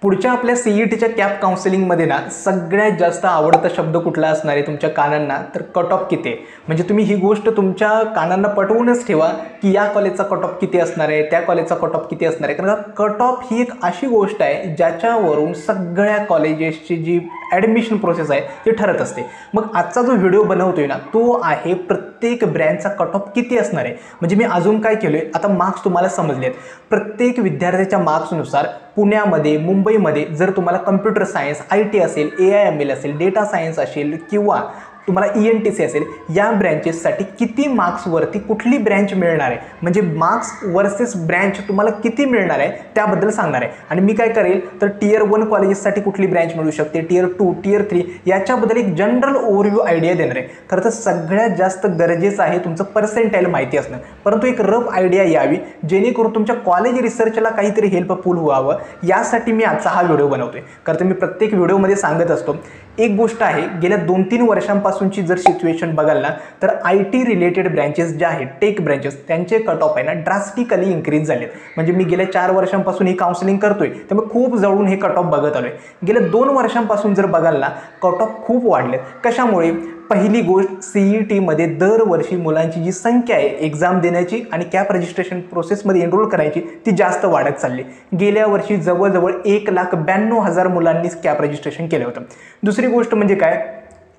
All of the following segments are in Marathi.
पुढच्या आपल्या सीईटीच्या कॅप काउन्सिलिंगमध्ये ना सगळ्यात जास्त आवडता शब्द कुठला असणार आहे तुमच्या कानांना, तर कट ऑफ किती आहे. म्हणजे तुम्ही ही गोष्ट तुमच्या कानांना पटवूनच ठेवा की या कॉलेजचा कट ऑफ किती असणार आहे, त्या कॉलेजचा कट ऑफ किती असणार आहे. कारण कट ऑफ ही एक अशी गोष्ट आहे ज्याच्यावरून सगळ्या कॉलेजेसची जी ॲडमिशन प्रोसेस आहे ती ठरत असते. मग आजचा जो व्हिडिओ बनवतोय ना तो आहे प्रत्येक ब्रँचचा कट ऑफ किती असणार आहे. म्हणजे मी अजून काय केलं आहे, आता मार्क्स तुम्हाला समजलेत. प्रत्येक विद्यार्थ्याच्या मार्क्सनुसार पुण्यामध्ये, मुंबईमध्ये जर तुम्हाला कम्प्युटर सायन्स, IT असेल, AIML असेल, डेटा सायन्स असेल किंवा तुम्हाला ENTC असेल, या ब्रँचेससाठी किती मार्क्सवरती कुठली ब्रँच मिळणार आहे, म्हणजे मार्क्स वर्सेस ब्रँच तुम्हाला किती मिळणार आहे त्याबद्दल सांगणार आहे. आणि मी काय करेल तर Tier 1 कॉलेजेससाठी कुठली ब्रँच मिळू शकते, Tier 2, Tier 3 याच्याबद्दल एक जनरल ओव्हरव्ह्यू आयडिया देणार आहे. खरं तर सगळ्यात जास्त गरजेचं आहे तुमचं पर्सेंटाईल माहिती असणं, परंतु एक रफ आयडिया यावी जेणेकरून तुमच्या कॉलेज रिसर्चला काहीतरी हेल्पफुल व्हावं, यासाठी मी आजचा हा व्हिडिओ बनवतोय. खरं तर मी प्रत्येक व्हिडिओमध्ये सांगत असतो एक गोष्ट आहे, गेल्या 2-3 वर्षांपासूनची जर सिच्युएशन बघाल ना तर IT रिलेटेड ब्रँचेस ज्या आहेत, टेक ब्रँचेस, त्यांचे कट ऑफ आहे ना ड्रास्टिकली इन्क्रीज झालेत. म्हणजे मी गेल्या 4 वर्षांपासून ही काउन्सिलिंग करतोय त्यामुळे खूप जवळून हे कट ऑफ बघत आलोय. गेल्या 2 वर्षांपासून जर बघाल ना कट ऑफ खूप वाढलेत. कशामुळे? पहिली गोष्ट, CETमध्ये दरवर्षी मुलांची जी संख्या आहे एक्झाम देण्याची आणि कॅप रजिस्ट्रेशन प्रोसेसमध्ये एनरोल करायची ती जास्त वाढत चालली. गेल्या वर्षी जवळजवळ 1,92,000 मुलांनी कॅप रजिस्ट्रेशन केलं होतं. दुसरी गोष्ट म्हणजे काय,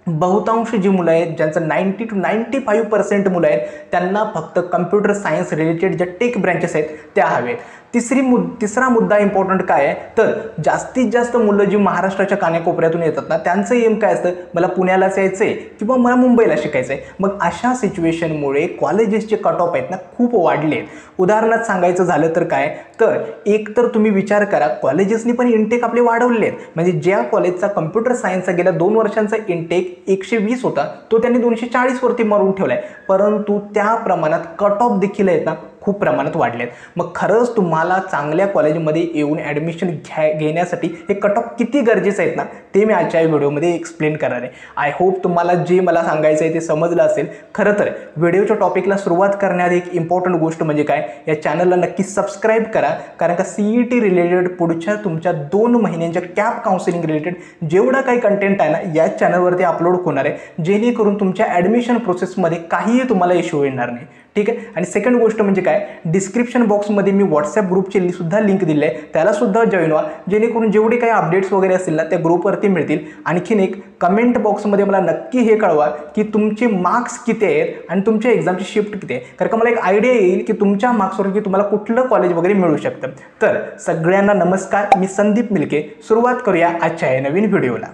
बहुतांश जी मुलं आहेत ज्यांचं 90 to 95% मुलं आहेत त्यांना फक्त कम्प्युटर सायन्स रिलेटेड ज्या टेक ब्रँचेस आहेत त्या हवेत. तिसरा मुद्दा इम्पॉर्टंट काय आहे तर जास्तीत जास्त मुलं जी महाराष्ट्राच्या कानाकोपऱ्यातून येतात ना त्यांचं एम काय असतं, मला पुण्यालाच यायचं आहे किंवा मला मुंबईला शिकायचं आहे. मग अशा सिच्युएशनमुळे कॉलेजेसचे कट ऑफ आहेत ना खूप वाढले आहेत. उदाहरणार्थ सांगायचं झालं तर काय, तर एक तर तुम्ही विचार करा कॉलेजेसनी पण इनटेक आपले वाढवले आहेत. म्हणजे ज्या कॉलेजचा कम्प्युटर सायन्सचा गेल्या 2 वर्षांचा इनटेक 120 होता तो त्यांनी 240 वरती मारून ठेवला आहे, परंतु त्या प्रमाणात कट ऑफ देखील आहेत ना खूप प्रमाणात वाढले आहेत. मग खरंच तुम्हाला चांगल्या कॉलेजमध्ये येऊन ॲडमिशन घेण्यासाठी हे कट ऑफ किती गरजेचं आहेत ना ते मी आजच्या व्हिडिओमध्ये एक्सप्लेन करणार आहे. आय होप तुम्हाला जे मला सांगायचं आहे ते समजलं असेल. खरं तर व्हिडिओच्या टॉपिकला सुरुवात करण्याआधी एक इम्पॉर्टंट गोष्ट म्हणजे काय, या चॅनलला नक्की सबस्क्राईब करा, कारण का CET रिलेटेड पुढच्या तुमच्या 2 महिन्यांच्या कॅप काउन्सिलिंग रिलेटेड जेवढा काही कंटेंट आहे ना या चॅनलवरती अपलोड होणार आहे, जेणेकरून तुमच्या ॲडमिशन प्रोसेसमध्ये काहीही तुम्हाला इश्यू येणार नाही. ठीक आहे. आणि सेकंड गोष्ट म्हणजे काय, डिस्क्रिप्शन बॉक्समध्ये मी व्हॉट्सॲप ग्रुपची सुद्धा लिंक दिली आहे, त्याला सुद्धा जॉईन व्हा, जेणेकरून जेवढे काही अपडेट्स वगैरे असतील ना त्या ग्रुपवरती मिळतील. आणखीन एक, कमेंट बॉक्समध्ये मला नक्की हे कळवा की तुमचे मार्क्स किती आहेत आणि तुमच्या एक्झामची शिफ्ट किती आहे, कारण का मला एक आयडिया येईल की तुमच्या मार्क्सवर की तुम्हाला कुठलं कॉलेज वगैरे मिळू शकतं. तर सगळ्यांना नमस्कार, मी संदीप मिलके. सुरुवात करूया आजच्या या नवीन व्हिडिओला.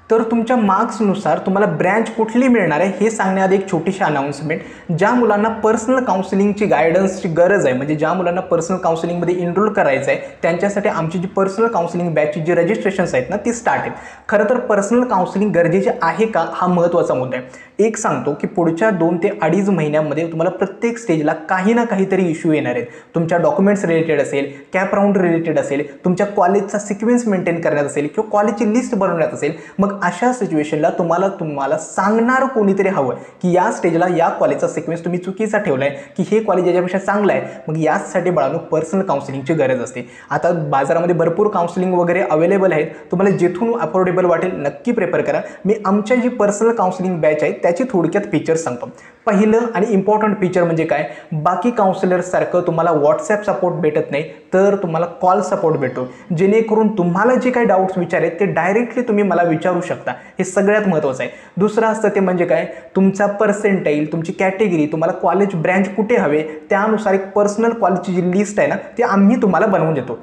तर तुमच्या मार्क्सनुसार तुम्हाला ब्रँच कुठली मिळणार आहे हे सांगण्याआधी एक छोटीशी अनाउन्समेंट. ज्या मुलांना पर्सनल काउन्सिलिंगची गायडन्सची गरज आहे, म्हणजे ज्या मुलांना पर्सनल काउन्सिलिंगमध्ये एनरोल करायचं आहे त्यांच्यासाठी आमची जी पर्सनल काउन्सिलिंग बॅचची जी रजिस्ट्रेशन्स आहेत ना ती स्टार्ट आहेत. खरं तर पर्सनल काउन्सिलिंग गरजेचे आहे का हा महत्त्वाचा मुद्दा आहे. एक सांगतो की पुढच्या 2 ते 2.5 महिन्यामध्ये तुम्हाला प्रत्येक स्टेजला काही ना काहीतरी इश्यू येणार आहेत. तुमच्या डॉक्युमेंट्स रिलेटेड असेल, कॅप राऊंड रिलेटेड असेल, तुमच्या कॉलेजचा सिक्वेन्स मेंटेन करण्यात असेल किंवा कॉलेजची लिस्ट बनवण्यात असेल. मग अशा सिच्युएशनला तुम्हाला सांगणार कोणीतरी हवं की या स्टेजला या कॉलेजचा सिक्वेन्स तुम्ही चुकीचा ठेवलाय की हे कॉलेज याच्यापेक्षा चांगलं आहे. मग यासाठी बाळांनो पर्सनल काउन्सिलिंगची गरज असते. आता बाजारामध्ये भरपूर काउन्सिलिंग वगैरे अवेलेबल आहेत, तुम्हाला जिथून अफोर्डेबल वाटेल नक्की प्रेफर करा. मी आमच्या जी पर्सनल काउन्सिलिंग बॅच आहे त्याची थोडक्यात फीचर्स सांगतो. पहिलं आणि इम्पॉर्टंट फीचर म्हणजे काय, बाकी काउन्सिलर्ससारखं तुम्हाला व्हॉट्सॲप सपोर्ट भेटत नाही, तर तुम्हाला कॉल सपोर्ट भेटतो, जेणेकरून तुम्हाला जे काही डाऊट्स विचारेत ते डायरेक्टली तुम्ही मला विचारू शकता. हे सगळ्यात महत्त्वाचं आहे. दुसरं असतं ते म्हणजे काय, तुमचा पर्सेंटाईल, तुमची कॅटेगरी, तुम्हाला कॉलेज ब्रँच कुठे हवे त्यानुसार एक पर्सनल कॉलेजची जी लिस्ट आहे ना ती आम्ही तुम्हाला बनवून देतो.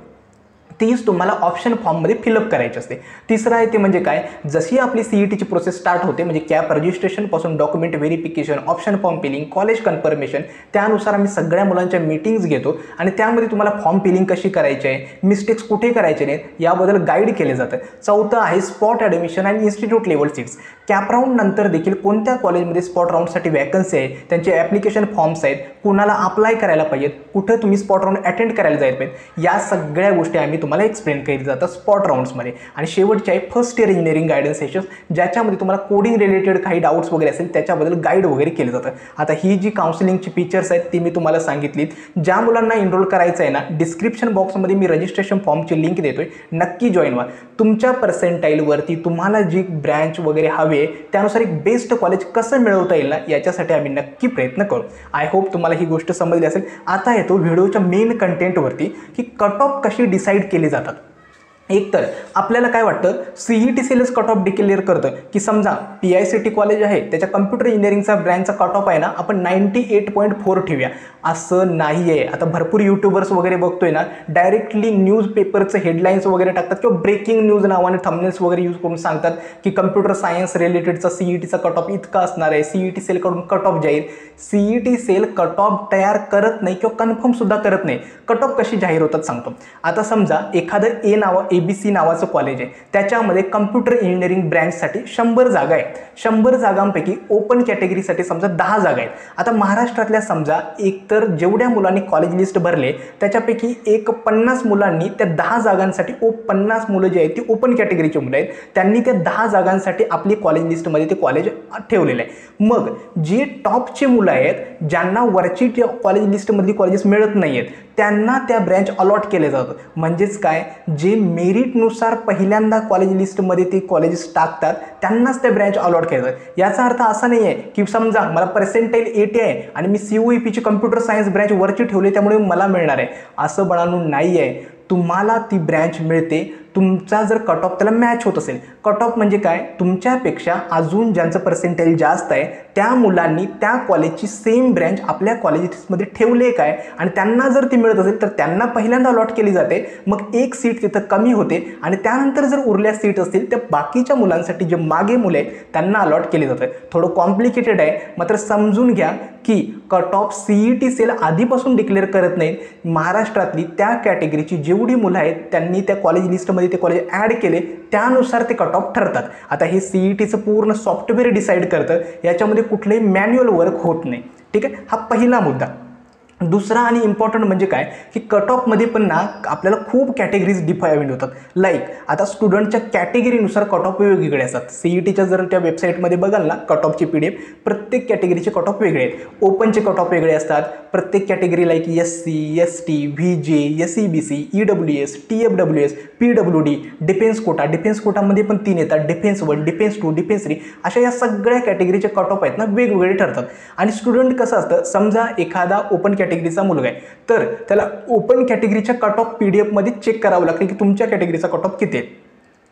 तीच तुम्हाला ऑप्शन फॉर्ममध्ये फिलअप करायची असते. तिसरं आहे ते म्हणजे काय, जशी आपली CETची प्रोसेस स्टार्ट होते, म्हणजे कॅप रजिस्ट्रेशनपासून document verification, option form filling, college confirmation, त्यानुसार आम्ही सगळ्या मुलांच्या मीटिंग्स घेतो आणि त्यामध्ये तुम्हाला फॉर्म फिलिंग कशी करायची आहे, मिस्टेक्स कुठे करायचे नाहीत याबद्दल गाईड केले जातं. चौथं आहे स्पॉट ॲडमिशन आणि institute level seats. Cap round नंतर देखील कोणत्या कॉलेजमध्ये स्पॉट राऊंडसाठी वॅकन्सी आहे, त्यांचे ॲप्लिकेशन फॉर्म्स आहेत, कुणाला अप्लाय करायला पाहिजेत, कुठं तुम्ही स्पॉट राऊंड अटेंड करायला जायला पाहिजे, या सगळ्या गोष्टी आम्ही तुम्हाला एक्सप्लेन केली जातात स्पॉट राऊंड्समध्ये. आणि शेवटचे आहे first year engineering guidance sessions, ज्याच्यामध्ये तुम्हाला कोडिंग रिलेटेड काही डाऊट्स वगैरे असेल त्याच्याबद्दल गाईड वगैरे केलं जातं. आता ही जी काउन्सिलिंगची फीचर्स आहेत ती मी तुम्हाला सांगितलीत. ज्या मुलांना एनरोल करायचं आहे ना, डिस्क्रिप्शन बॉक्समध्ये मी रजिस्ट्रेशन फॉर्मची लिंक देतोय, नक्की जॉईन व्हा. तुमच्या पर्सेंटाईलवरती तुम्हाला जी ब्रँच वगैरे हवी आहे त्यानुसार एक बेस्ट कॉलेज कसं मिळवता येईल ना, याच्यासाठी आम्ही नक्की प्रयत्न करू. आय होप तुम्हाला ही गोष्ट समजली असेल. आता येतो व्हिडिओच्या मेन कंटेंटवरती की कट ऑफ कशी डिसाईड केली जातात. एक तर आपल्याला काय वाटतं, CET सेलच कट ऑफ डिक्लेअर करतं की समजा PICT कॉलेज आहे त्याच्या कम्प्युटर इंजिनिअरिंगचा ब्रँचचा कट ऑफ आहे ना आपण 98.4 ठेवूया. असं नाही आहे. आता भरपूर यूट्यूबर्स वगैरे बघतोय ना, डायरेक्टली न्यूजपेपरचं हेडलाईन्स वगैरे टाकतात किंवा ब्रेकिंग न्यूज नावाने थंबनेल्स वगैरे यूज करून सांगतात की कम्प्युटर सायन्स रिलेटेडचा CETचा कट ऑफ इतका असणार आहे, CET सेलकडून कट ऑफ जाहीर. CET सेल कट ऑफ तयार करत नाही किंवा कन्फर्म सुद्धा करत नाही. कट ऑफ कशी जाहीर होतात सांगतो. आता समजा एखादं ABC नावाचं कॉलेज आहे, त्याच्यामध्ये कम्प्युटर इंजिनिअरिंग ब्रँचसाठी 100 जागा आहेत. 100 जागांपैकी ओपन कॅटेगरीसाठी समजा 10 जागा आहेत. आता महाराष्ट्रातल्या समजा एकतर जेवढ्या मुलांनी कॉलेज लिस्ट भरले त्याच्यापैकी 50 मुलांनी त्या 10 जागांसाठी 50 मुलं जे आहेत ती ओपन कॅटेगरीची मुलं आहेत, त्यांनी त्या 10 जागांसाठी आपली कॉलेज लिस्टमध्ये ते कॉलेज ठेवलेलं आहे. मग जे टॉपचे मुलं आहेत ज्यांना वरची कॉलेज लिस्टमधली कॉलेजेस मिळत नाही आहेत त्यांना त्या ब्रँच अलॉट केले जातात. म्हणजेच काय, जे मेरिटनुसार पहिल्यांदा कॉलेज लिस्टमध्ये ते कॉलेजेस टाकतात त्यांनाच त्या ब्रँच अलॉट केले जातात. याचा अर्थ असा नाही आहे की समजा मला पर्सेंटाईल 80 आहे आणि मी COEPची कम्प्युटर सायन्स ब्रँच वरची ठेवली त्यामुळे मला मिळणार आहे, असं बनवून नाही आहे. तुम्हाला ती ब्रँच मिळते तुमचा जर कट ऑफ त्याला मॅच होत असेल. कट ऑफ म्हणजे काय, तुमच्यापेक्षा अजून ज्यांचं पर्सेंटाईल जास्त आहे त्या मुलांनी त्या कॉलेजची सेम ब्रँच आपल्या कॉलेजेसमध्ये ठेवले काय आणि त्यांना जर ती मिळत असेल तर त्यांना पहिल्यांदा अलॉट केली जाते. मग एक सीट तिथं कमी होते आणि त्यानंतर जर उरल्या सीट असतील तर बाकीच्या मुलांसाठी जे मागे मुले आहेत त्यांना अलॉट केली जाते. थोडं कॉम्प्लिकेटेड आहे, मात्र समजून घ्या की कट ऑफ CET सेल आधीपासून डिक्लेअर करत नाहीत. महाराष्ट्रातली त्या कॅटेगरीची जेवढी मुलं आहेत त्यांनी त्या कॉलेज लिस्टमध्ये ते कॉलेज ॲड केले त्यानुसार ते कट ऑफ ठरतात. आता हे CETचं पूर्ण सॉफ्टवेअर डिसाईड करतं, याच्यामध्ये कुठलंही मॅन्युअल वर्क होत नाही. ठीक आहे, हा पहिला मुद्दा. दुसरा आणि इम्पॉर्टंट म्हणजे काय की कट ऑफमध्ये पण ना आपल्याला खूप कॅटेगरीज डिफाईन होतात. लाईक आता स्टुडंटच्या कॅटेगरीनुसार कट ऑफ वेगवेगळे असतात. CETच्या जर त्या वेबसाईटमध्ये बघाल ना कट ऑफची PDF प्रत्येक कॅटेगरीचे कट ऑफ वेगळे आहेत. ओपनचे कट ऑफ वेगळे असतात. प्रत्येक category like SC, ST, VJ, SEBC, EWS, TFWS, PWD, defence quota. Defence कोटामध्ये पण 3 येतात, डिफेन्स 1, डिफेन्स 2, डिफेन्स 3, अशा या सगळ्या कॅटेगरीचे कट ऑफ आहेत ना वेगवेगळे ठरतात. आणि स्टुडंट कसं असतं, समजा एखादा ओपन कॅटेगरीचा मुलगा आहे तर त्याला ओपन कॅटेगरीच्या कट ऑफ PDF मध्ये चेक करावं लागतं की तुमच्या कॅटेगरीचा कट ऑफ किती आहे.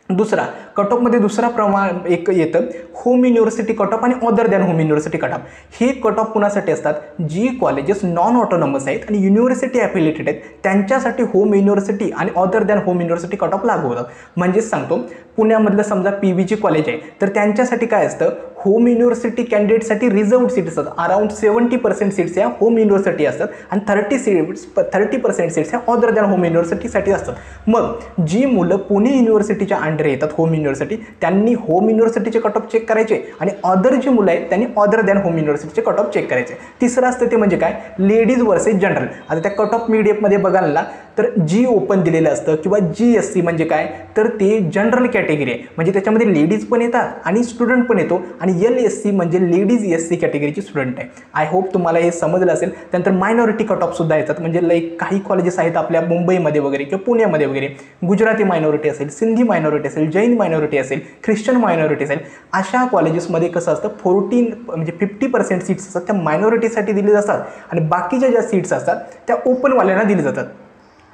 दुसरा कट ऑफमध्ये दुसरा प्रमाण एक येतं होम युनिव्हर्सिटी कट ऑफ आणि other than home university cut off. हे कट ऑफ कुणासाठी असतात, जी कॉलेजेस नॉन ऑटोनॉमस आहेत आणि युनिव्हर्सिटी ॲफिलिएटेड आहेत त्यांच्यासाठी होम युनिव्हर्सिटी आणि other than home university cut off लागू होतात. म्हणजेच सांगतो, पुण्यामधलं समजा PVची कॉलेज आहे तर त्यांच्यासाठी काय असतं, होम युनिव्हर्सिटी कॅन्डिडेटसाठी रिझर्व्ड सीट्स असतात. अराउंड 70% सीट्स ह्या होम युनिव्हर्सिटी असतात आणि 30% सीट्स ह्या अदर दॅन होम युनिव्हर्सिटीसाठी असतात. मग जी मुलं पुणे युनिव्हर्सिटीच्या अंडर येतात होम युनिव्हर्सिटी त्यांनी होम युनिव्हर्सिटीचे कट ऑफ चेक करायचे आणि अदर जी मुलं आहेत त्यांनी अदर दॅन होम युनिव्हर्सिटीचे कट ऑफ चेक करायचे. तिसरं असतं ते म्हणजे काय, लेडीज वर्सेस जनरल. आता त्या कट ऑफ PDF बघाल ना तर जी ओपन दिलेलं असतं किंवा GSC म्हणजे काय तर ते जनरल कॅटेगरी आहे, म्हणजे त्याच्यामध्ये लेडीज पण येतात आणि स्टुडंट पण येतो. आणि LSC म्हणजे लेडीज SC कॅटेगरीची स्टुडंट आहे. आय होप तुम्हाला हे समजलं असेल. त्यानंतर मायनॉरिटी कट ऑफ सुद्धा येतात, म्हणजे लाईक काही कॉलेजेस आहेत आपल्या मुंबईमध्ये वगैरे किंवा पुण्यामध्ये वगैरे, गुजराती मायनॉरिटी असेल, सिंधी मायनॉरिटी असेल, जैन मायनॉरिटी असेल, ख्रिश्चन मायनॉरिटी असेल, अशा कॉलेजेसमध्ये कसं असतं 50% सीट्स असतात त्या मायनॉरिटीसाठी दिले जातात आणि बाकीच्या ज्या सीट्स असतात त्या ओपनवाल्यांना दिले जातात.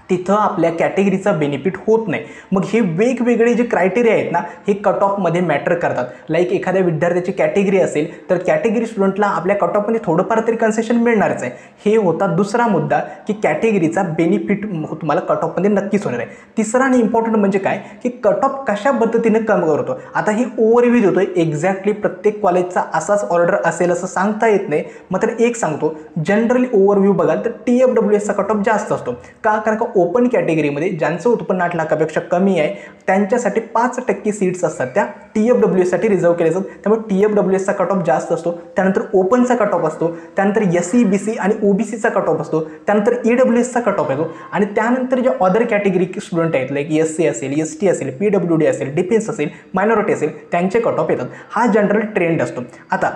तिथं आपल्या कॅटेगरीचा बेनिफिट होत नाही. मग हे वेगवेगळे जे क्रायटेरिया आहेत ना हे कट ऑफमध्ये मॅटर करतात. लाईक एखाद्या विद्यार्थ्याची कॅटेगरी असेल तर कॅटेगरी स्टुडंटला आपल्या कट ऑफमध्ये थोडंफार तरी कन्सेशन मिळणारच आहे. हे होता दुसरा मुद्दा की कॅटेगरीचा बेनिफिट तुम्हाला कट ऑफमध्ये नक्कीच होणार आहे. तिसरा आणि इम्पॉर्टंट म्हणजे काय की कट ऑफ कशा पद्धतीने कम करतो. आता ही ओव्हरव्ह्यू देतोय, एक्झॅक्टली प्रत्येक कॉलेजचा असाच ऑर्डर असेल असं सांगता येत नाही. मात्र एक सांगतो, जनरली ओव्हरव्ह्यू बघाल तर TFWSचा कट ऑफ जास्त असतो. का, कारण का ओपन कॅटेगरीमध्ये ज्यांचं उत्पन्न 8 लाखापेक्षा कमी आहे त्यांच्यासाठी 5% सीट्स असतात त्या TFWSसाठी रिझर्व केले जातात. त्यामुळे TFWSचा कट ऑफ जास्त असतो. त्यानंतर ओपनचा कट ऑफ असतो. त्यानंतर SC BC आणि OBCचा कट ऑफ असतो. त्यानंतर EWSचा कट ऑफ येतो. आणि त्यानंतर जे अदर कॅटेगरी स्टुडंट आहेत लाईक SC असेल, ST असेल, PWD असेल, डिफेन्स असेल, मायनॉरिटी असेल, त्यांचे कट ऑफ येतात. हा जनरल ट्रेंड असतो. आता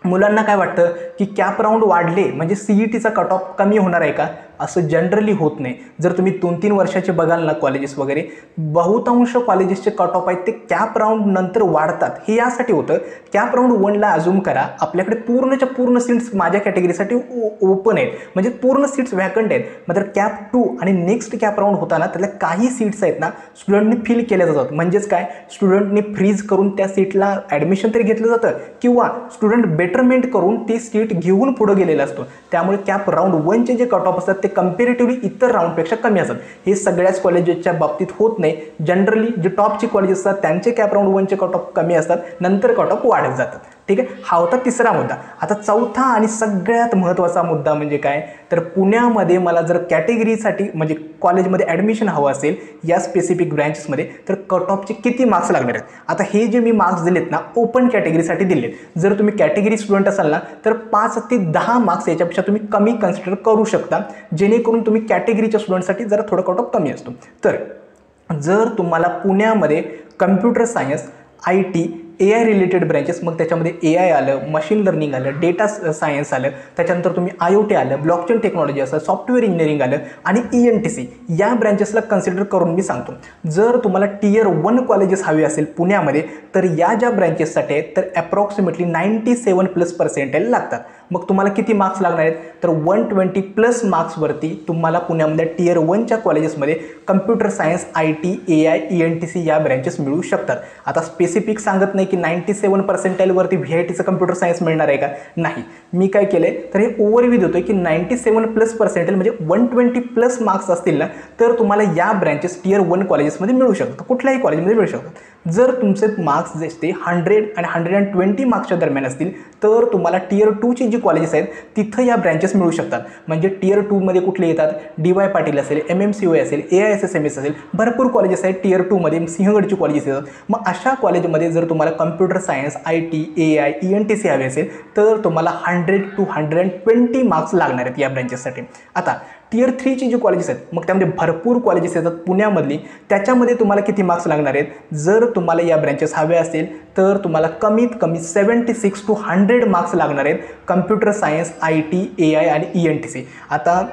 मुलांना काय वाटतं की कॅप राऊंड वाढले म्हणजे CETचा कट ऑफ कमी होणार आहे का? असं जनरली होत नाही. जर तुम्ही 2-3 वर्षाचे बघाल ना कॉलेजेस वगैरे, बहुतांश कॉलेजेसचे कट ऑफ आहेत ते कॅप राऊंड नंतर वाढतात. हे यासाठी होतं, कॅप राऊंड 1ला अज्यूम करा आपल्याकडे पूर्णच्या पूर्ण सीट्स माझ्या कॅटेगरीसाठी ओपन आहेत, म्हणजे पूर्ण सीट्स व्हॅकंट आहेत. मात्र कॅप 2 आणि नेक्स्ट कॅप राऊंड होताना त्यातल्या काही सीट्स आहेत ना स्टुडंटनी फिल केल्या जातात. म्हणजेच काय, स्टुडंटनी फ्रीज करून त्या सीटला ॲडमिशन तरी घेतलं जातं किंवा स्टुडंट बेटरमेंट करून ती सीट घेऊन पुढे गेलेला असतो. त्यामुळे कॅप राऊंड 1चे जे कट ऑफ असतात ते कंपॅरेटिव्हली इतर राऊंडपेक्षा कमी असतात. हे सगळ्याच कॉलेजेसच्या बाबतीत होत नाही. जनरली जे टॉपची कॉलेजेस असतात त्यांचे कॅप राऊंड 1चे कट ऑफ कमी असतात, नंतर कट ऑफ वाढत जातात. ठीक आहे, हा होता तिसरा मुद्दा. आता चौथा आणि सगळ्यात महत्त्वाचा मुद्दा म्हणजे काय, तर पुण्यामध्ये मला जर कॅटेगरीसाठी म्हणजे कॉलेजमध्ये ॲडमिशन हवं असेल या स्पेसिफिक ब्रँचेसमध्ये तर कट ऑफचे किती मार्क्स लागणार आहेत. आता हे जे मी मार्क्स दिलेत ना ओपन कॅटेगरीसाठी दिलेत, जर तुम्ही कॅटेगरी स्टुडंट असाल ना तर 5 ते 10 मार्क्स याच्यापेक्षा तुम्ही कमी कन्सिडर करू शकता, जेणेकरून तुम्ही कॅटेगरीच्या स्टुडंटसाठी जरा थोडं कट ऑफ कमी असतो. तर जर तुम्हाला पुण्यामध्ये computer science, IT, AI related branches, मग त्याच्यामध्ये AI आलं, मशीन लर्निंग आलं, डेटा सायन्स आलं, त्याच्यानंतर तुम्ही IoT आलं, ब्लॉकचेन टेक्नॉलॉजी असं, सॉफ्टवेअर इंजिनिअरिंग आलं आणि ENTC या ब्रँचेसला कन्सिडर करून मी सांगतो. जर तुम्हाला Tier 1 कॉलेजेस हवे असेल पुण्यामध्ये तर या ज्या ब्रँचेससाठी आहेत तर ॲप्रॉक्सिमेटली 97+ लागतात. मग तुम्हाला किती मार्क्स लागणार आहेत तर 120+ मार्क्सवरती तुम्हाला पुण्यामध्ये Tier 1च्या कॉलेजेसमध्ये computer science, IT, AI, ENTC या ब्रँचेस मिळू शकतात. आता स्पेसिफिक सांगत नाही की 97% वरती VITचं कम्प्युटर सायन्स मिळणार आहे का, नाही. मी काय केलं आहे तर हे ओव्हरव्ह्यू देतोय की 97+ म्हणजे 120+ मार्क्स असतील ना तर तुम्हाला या ब्रँचेस Tier 1 कॉलेजेसमध्ये मिळू शकतात, कुठल्याही कॉलेजमध्ये मिळू शकतात. जर तुमचे मार्क्स जे असते 100 आणि 120 मार्क्सच्या दरम्यान असतील तर तुम्हाला Tier 2ची जी कॉलेजेस आहेत तिथं या ब्रँचेस मिळू शकतात. म्हणजे Tier 2मध्ये कुठले येतात, DY पाटील असेल, MMCOI असेल, AISSMS असेल, भरपूर कॉलेजेस आहेत Tier 2मध्ये, सिंहगडची कॉलेजेस येतात. मग अशा कॉलेजमध्ये जर तुम्हाला computer science, IT, AI, ENTC हवे असेल तर तुम्हाला 100 to 120 मार्क्स लागणार आहेत या ब्रँचेससाठी. आता Tier 3ची जी कॉलेजेस आहेत मग त्यामध्ये भरपूर कॉलेजेस येतात पुण्यामधली, त्याच्यामध्ये तुम्हाला किती मार्क्स लागणार आहेत. जर तुम्हाला या ब्रँचेस हवे असेल तर तुम्हाला कमीत कमी 76 to 100 मार्क्स लागणार आहेत कम्प्युटर सायन्स, IT, AI आणि ENTC. आता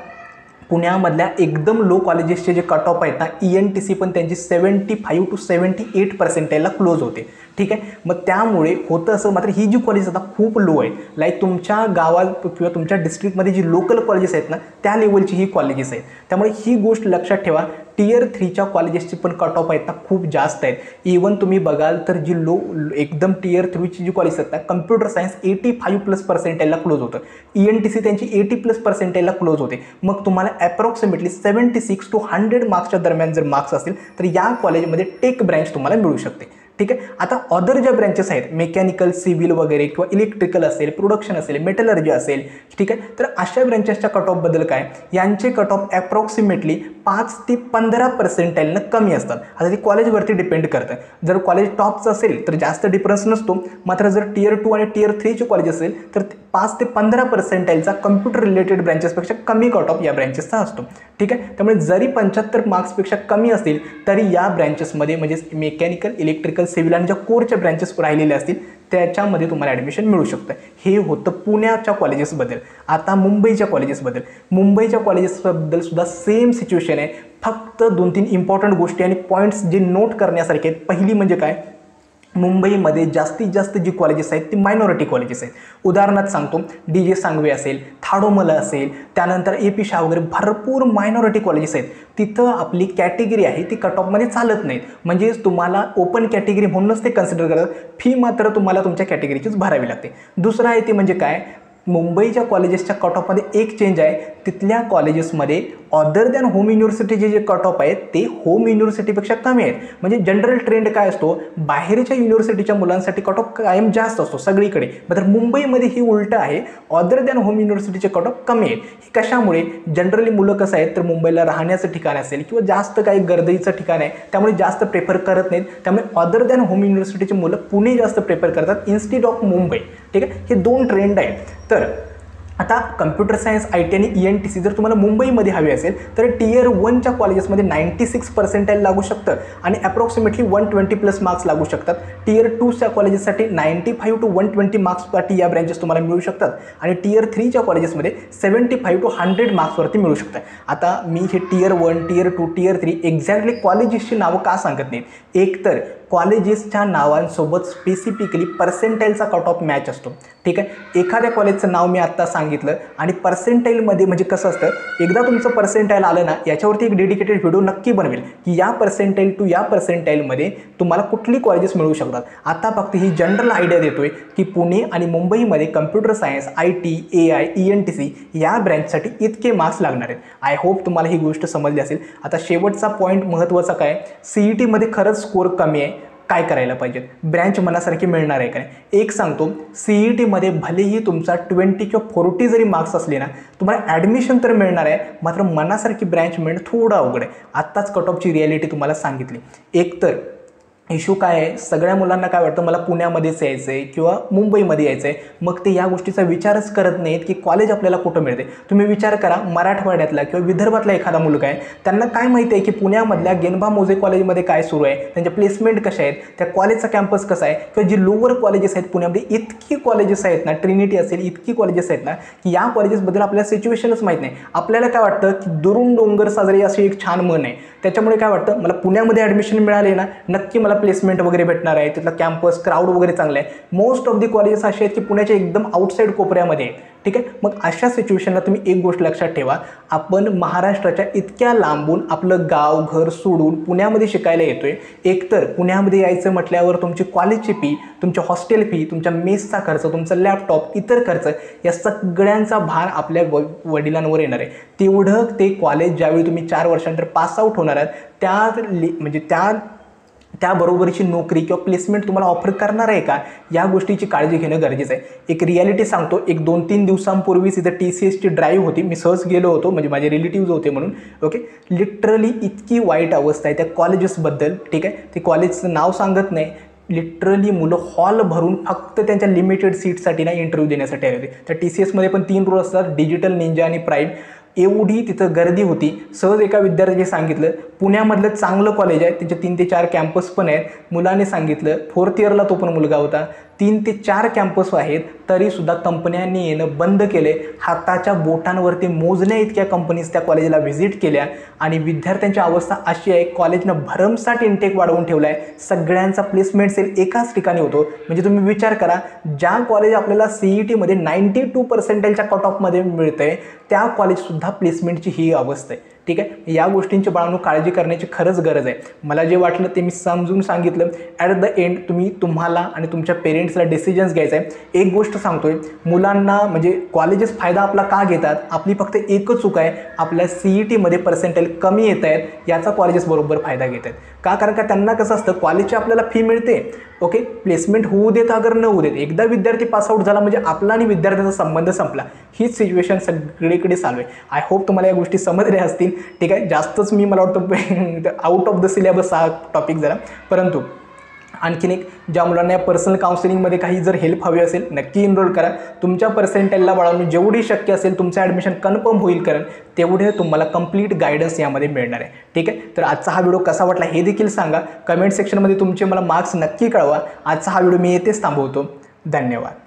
पुण्यामधल्या एकदम लो कॉलेजेसचे जे कट ऑफ आहेत ना ENTC पण त्यांची 75 to 78% क्लोज होते. ठीक आहे, मग त्यामुळे होतं असं. मात्र ही जी कॉलेज आता खूप लो आहे, लाईक तुमच्या गावात किंवा तुमच्या डिस्ट्रिक्टमध्ये जी लोकल कॉलेजेस आहेत ना त्या लेवलची ही कॉलेजेस आहेत. त्यामुळे ही गोष्ट लक्षात ठेवा, Tier 3च्या कॉलेजेसची पण कट ऑफ आहेत ना खूप जास्त आहेत. इवन तुम्ही बघाल तर जी एकदम Tier 3ची जी कॉलेज आहेत ना कम्प्युटर सायन्स 85+% क्लोज होतं, ENTC त्यांची 80+% क्लोज होते. मग तुम्हाला ॲप्रॉक्सिमेटली 76 to 100 मार्क्सच्या दरम्यान जर मार्क्स असतील तर या कॉलेजमध्ये टेक ब्रँच तुम्हाला मिळू शकते. ठीक आहे, आता अदर ज्या ब्रँचेस आहेत मेकॅनिकल, सिव्हिल वगैरे किंवा इलेक्ट्रिकल असेल, प्रोडक्शन असेल, मेटलर्जी असेल, ठीक आहे, तर अशा ब्रँचेसच्या कट ऑफबद्दल काय, यांचे कट ऑफ ॲप्रॉक्सिमेटली 5 ते 15% कमी असतात. आता ते कॉलेजवरती डिपेंड करतं. जर कॉलेज टॉपचं असेल तर जास्त डिफरन्स नसतो. मात्र जर Tier 2 आणि Tier 3चे कॉलेज असेल तर 5 ते 15% कम्प्युटर रिलेटेड ब्रँचेसपेक्षा कमी कट ऑफ या ब्रँचेसचा असतो. ठीक आहे, त्यामुळे जरी 75 मार्क्सपेक्षा कमी असतील तरी या ब्रँचेसमध्ये म्हणजे मेकॅनिकल, इलेक्ट्रिकल, सिव्हिल आणि ज्या कोरच्या ब्रँचेस राहिलेल्या असतील त्याच्यामध्ये तुम्हाला ॲडमिशन मिळू शकतं. हे होतं पुण्याच्या कॉलेजेसबद्दल. आता मुंबईच्या कॉलेजेसबद्दल सुद्धा सेम सिच्युएशन आहे. फक्त 2-3 इम्पॉर्टंट गोष्टी आणि पॉईंट्स जे नोट करण्यासारखे आहेत. पहिली म्हणजे काय, मुंबईमध्ये जास्तीत जास्त जी कॉलेजेस आहेत ती मायनॉरिटी कॉलेजेस आहेत. उदाहरणार्थ सांगतो, DJ सांगवे असेल, थाडोमला असेल, त्यानंतर AP शाह वगैरे भरपूर मायनॉरिटी कॉलेजेस आहेत. तिथं आपली कॅटेगरी आहे ती कट ऑफमध्ये चालत नाहीत, म्हणजे तुम्हाला ओपन कॅटेगरी म्हणूनच ते कन्सिडर करतात. फी मात्र तुम्हाला तुमच्या कॅटेगरीचीच भरावी लागते. दुसरं आहे ते म्हणजे काय, मुंबईच्या कॉलेजेसच्या कट ऑफमध्ये एक चेंज आहे, तिथल्या कॉलेजेसमध्ये अदर दॅन होम युनिव्हर्सिटीचे जे कट ऑफ आहेत ते होम युनिव्हर्सिटीपेक्षा कमी आहेत. म्हणजे जनरल ट्रेंड काय असतो, बाहेरच्या युनिव्हर्सिटीच्या मुलांसाठी कट ऑफ कायम जास्त असतो सगळीकडे, मात्र मुंबईमध्ये ही उलटं आहे, अदर दॅन होम युनिव्हर्सिटीचे कट ऑफ कमी आहेत. हे कशामुळे, जनरली मुलं कसं आहेत तर मुंबईला राहण्याचं ठिकाण असेल किंवा जास्त काही गर्दीचं ठिकाण आहे त्यामुळे जास्त प्रेफर करत नाहीत, त्यामुळे अदर दॅन होम युनिव्हर्सिटीचे मुलं पुणे जास्त प्रेफर करतात इन्स्टिट्यूट ऑफ मुंबई. ठीक आहे, हे दोन ट्रेंड आहेत. तर आता कम्प्युटर सायन्स, IT आणि ENTC जर तुम्हाला मुंबईमध्ये हवी असेल तर Tier 1च्या कॉलेजेसमध्ये 96% लागू शकतं आणि अप्रॉक्सिमेटली 120+ मार्क्स लागू शकतात. Tier 2च्या कॉलेजेससाठी 95 to 120 मार्क्सवरती या ब्रँचेस तुम्हाला मिळू शकतात आणि Tier 3च्या कॉलेजेसमध्ये 75 to 100 मार्क्सवरती मिळू शकतात. आता मी हे Tier 1, Tier 2, Tier 3 एक्झॅक्टली कॉलेजेसची नावं का सांगत नाहीत, एक तर कॉलेजेसच्या नावांसोबत स्पेसिफिकली पर्सेंटाईलचा कट ऑफ मॅच असतो. ठीक आहे, एखाद्या कॉलेजचं नाव मी आत्ता सांगितलं आणि पर्सेंटाईलमध्ये म्हणजे कसं असतं, एकदा तुमचं पर्सेंटाईल आलं ना याच्यावरती एक डेडिकेटेड व्हिडिओ नक्की बनवेल की या पर्सेंटाईल टू या पर्सेंटाईलमध्ये तुम्हाला कुठली कॉलेजेस मिळू शकतात. आता फक्त ही जनरल आयडिया देतोय की पुणे आणि मुंबईमध्ये computer science, IT, AI, ENTC या ब्रँचसाठी इतके मार्क्स लागणार आहेत. आय होप तुम्हाला ही गोष्ट समजली असेल. आता शेवटचा पॉईंट महत्त्वाचा काय, CETमध्ये खरंच स्कोर कमी आहे, काय करायला पाहिजे, ब्रँच मनासारखी मिळणार आहे का नाही. एक सांगतो, CETमध्ये भलेही तुमचा 20 किंवा 40 जरी मार्क्स असले ना तुम्हाला ॲडमिशन तर मिळणार आहे, मात्र मनासारखी ब्रँच मिळणं थोडं अवघड आहे. आत्ताच कट ऑफची रिॲलिटी तुम्हाला सांगितली. एक तर इश्यू काय आहे, सगळ्या मुलांना काय वाटतं मला पुण्यामध्येच यायचं आहे किंवा मुंबईमध्ये यायचं आहे, मग ते या गोष्टीचा विचारच करत नाहीत की कॉलेज आपल्याला कुठं मिळते. तुम्ही विचार करा, मराठवाड्यातला किंवा विदर्भातला एखादा मुलगा आहे, त्यांना काय माहिती आहे की पुण्यामधल्या गेनबा मोजे कॉलेजमध्ये काय सुरू आहे, त्यांच्या प्लेसमेंट कशा आहेत, त्या कॉलेजचा कॅम्पस कसा आहे, किंवा जी लोअर कॉलेजेस आहेत पुण्यामध्ये इतकी कॉलेजेस आहेत ना, ट्रिनिटी असेल इतकी कॉलेजेस आहेत ना की या कॉलेजेसबद्दल आपल्याला सिच्युएशनच माहीत नाही. आपल्याला काय वाटतं की दुरून डोंगर साजरे अशी एक छान मन आहे, त्याच्यामुळे काय वाटतं मला पुण्यामध्ये ॲडमिशन मिळाले ना नक्की मला प्लेसमेंट वगैरे भेटणार आहे, तिथला कॅम्पस क्राऊड वगैरे चांगलं आहे. मोस्ट ऑफ दी कॉलेजेस असे आहेत की पुण्याच्या एकदम आउटसाईड कोपऱ्यामध्ये आहे. ठीक आहे, मग अशा सिच्युएशनला तुम्ही एक गोष्ट लक्षात ठेवा, आपण महाराष्ट्राच्या इतक्या लांबून आपलं गाव घर सोडून पुण्यामध्ये शिकायला येतोय. एकतर पुण्यामध्ये यायचं म्हटल्यावर तुमची कॉलेजची फी, तुमच्या हॉस्टेल फी, तुमच्या मेसचा खर्च, तुमचा लॅपटॉप, इतर खर्च या सगळ्यांचा भार आपल्या वडिलांवर येणार आहे. तेवढं ते कॉलेज ज्यावेळी तुम्ही 4 वर्षानंतर पास आउट होणार आहात म्हणजे त्याबरोबरची नोकरी किंवा प्लेसमेंट तुम्हाला ऑफर करणार आहे का, या गोष्टीची काळजी घेणं गरजेचं आहे. एक रिॲलिटी सांगतो, एक 2-3 दिवसांपूर्वीच इथं TCSची ड्राईव्ह होती, मी सहज गेलो होतो, म्हणजे माझे रिलेटिव्ज होते म्हणून. ओके, लिटरली इतकी वाईट अवस्था आहे त्या कॉलेजेसबद्दल. ठीक आहे, ते कॉलेजचं नाव सांगत नाही, लिटरली मुलं हॉल भरून फक्त त्यांच्या लिमिटेड सीटसाठी ना इंटरव्ह्यू देण्यासाठी आले होते. त्या TCSमध्ये पण 3 रोल असतात, डिजिटल, निंजा आणि प्राईम. एवढी तिथं गर्दी होती. सहज एका विद्यार्थ्याने सांगितलं पुण्यामधलं चांगलं कॉलेज आहे, त्यांचे 3 ते 4 कॅम्पस पण आहेत. मुलाने सांगितलं 4th इयरला तो पण मुलगा होता, 3 ते 4 कॅम्पस आहेत, तरीसुद्धा कंपन्यांनी येणं बंद केले. हाताच्या बोटांवरती मोजण्या इतक्या कंपनीज त्या कॉलेजला व्हिजिट केल्या आणि विद्यार्थ्यांची अवस्था अशी आहे, कॉलेजनं भरमसाठ इंटेक वाढवून ठेवला आहे, सगळ्यांचा प्लेसमेंट सेल एकाच ठिकाणी होतो. म्हणजे तुम्ही विचार करा, ज्या कॉलेज आपल्याला CETमध्ये 92% कट ऑफमध्ये मिळतं आहे त्या कॉलेजसुद्धा प्लेसमेंटची ही अवस्था आहे. ठीक आहे, या गोष्टींची बाळांनो काळजी करण्याची खरंच गरज आहे. मला जे वाटलं ते मी समजून सांगितलं. ॲट द एंड तुम्हाला आणि तुमच्या पेरेंट्सला डिसिजन्स घ्यायचा आहे. एक गोष्ट सांगतोय, मुलांना म्हणजे कॉलेजेस फायदा आपला का घेतात, आपली फक्त एकच चूक आहे, आपल्या CETमध्ये पर्सेंटाईल कमी येत आहेत याचा कॉलेजेस बरोबर फायदा घेत आहेत. का, कारण का त्यांना कसं असतं, कॉलेजची आपल्याला फी मिळते, ओके, प्लेसमेंट होऊ देत अगर न होऊ देत, एकदा विद्यार्थी पासआउट झाला म्हणजे आपला आणि विद्यार्थ्यांचा संबंध संपला. हीच सिच्युएशन सगळीकडे चालू आहे. आय होप तुम्हाला या गोष्टी समजल्या असतील. ठीक आहे, जास्तच मला वाटतं आउट ऑफ द सिलेबस हा टॉपिक जरा, परंतु आणखीन एक, ज्या मुलांना या पर्सनल काउन्सिलिंगमध्ये काही जर हेल्प हवी असेल नक्की इनरोल करा. तुमच्या पर्सेंटाईलला वाढवून जेवढी शक्य असेल तुमचं ॲडमिशन कन्फर्म होईल, कारण तेवढे तुम्हाला कंप्लीट गायडन्स यामध्ये मिळणार आहे. ठीक आहे, तर आजचा हा व्हिडिओ कसा वाटला हे देखील सांगा. कमेंट सेक्शनमध्ये तुमचे मला मार्क्स नक्की कळवा. आजचा हा व्हिडिओ मी येथेच थांबवतो. धन्यवाद.